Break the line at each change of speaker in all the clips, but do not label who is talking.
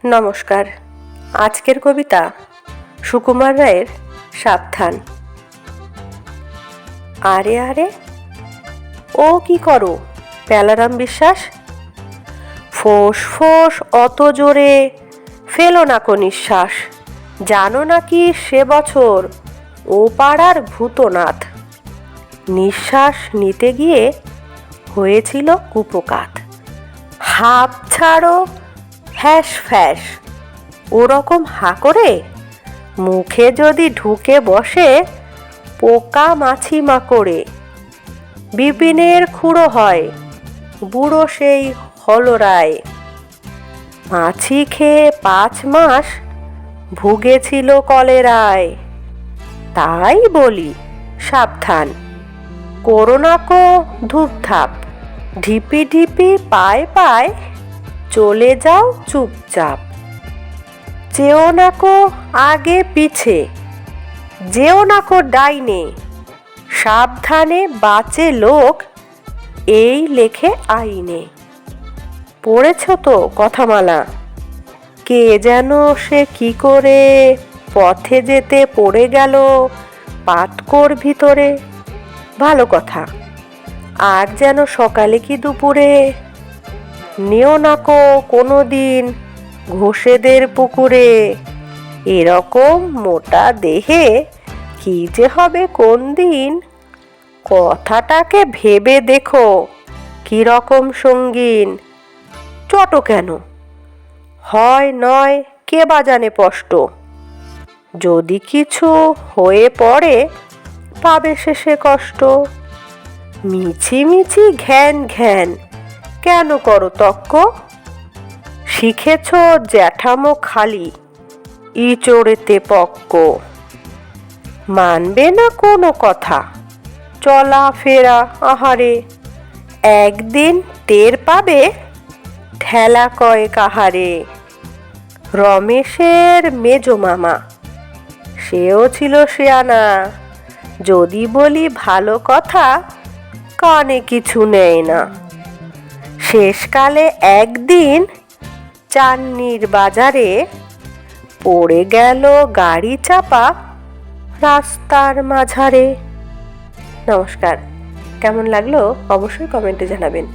নমস্কার। আজকের কবিতা সুকুমার রায়ের সাবধান। আরে আরে ও কি করো পেলারাম বিশ্বাস, ফোঁস ফোঁস অত জোরে ফেলো না কো নিঃশ্বাস। জানো নাকি সে বছর ও পাড়ার ভূতনাথ, নিঃশ্বাস নিতে গিয়ে হয়েছিল কুপোকাত। হাঁপ ছাড়ো ফ্যাস ফ্যাস ওরকম হাঁ করে, মুখে যদি ঢুকে বসে পোকা মাছি মাকড়ে। বিপিনের খুঁড়ো হয় বুড়ো সেই হলরায়, মাছি খেয়ে 5 মাস ভুগেছিল কলেরায়। তাই বলি সাবধান, করোনা কো ধূপধাপ, ঢিপি ঢিপি পায় পায় চলে যাও চুপচাপ। চেও না কো আগে পিছে, যেও না কো ডাইনে, সাবধানে বাঁচে লোক এই লেখে আইনে। পড়েছ তো কথামালা, কে যেন সে কি করে পথে যেতে পড়ে গেল পাতকোর ভিতরে। ভালো কথা, আর যেন সকালে কি দুপুরে নেও না কো কোনো দিন ঘোষেদের পুকুরে। এরকম মোটা দেহে কি যে হবে কোন দিন, কথাটাকে ভেবে দেখো কি রকম সঙ্গীন। চটো কেন হয় নয় কে বা জানে স্পষ্ট, যদি কিছু হয়ে পড়ে পাবে শেষে কষ্ট। মিছি মিছি ঘ্যান ঘ্যান কেন করো তক্ক, শিখেছ জ্যাঠামো খালি ইচড়েতে পক্ক। মানবে না কোনো কথা চলা ফেরা আহারে, একদিন টের পাবে ঠেলা কয় কাহারে। রমেশের মেজো মামা সেও ছিল শেয়ানা, যদি বলি ভালো কথা কানে কিছু নেয় না। শেষকালে একদিন চান্নির বাজারে পড়ে গেল গাড়ি চাপা রাস্তার মাঝারে। নমস্কার। কেমন লাগলো অবশ্যই কমেন্টে জানাবেন।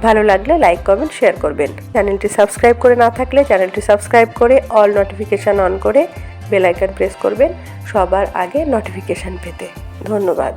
ভালো লাগলে লাইক কমেন্ট শেয়ার করবেন। চ্যানেলটি সাবস্ক্রাইব করে না থাকলে চ্যানেলটি সাবস্ক্রাইব করে অল নোটিফিকেশান অন করে বেল আইকন প্রেস করবেন সবার আগে নোটিফিকেশান পেতে। ধন্যবাদ।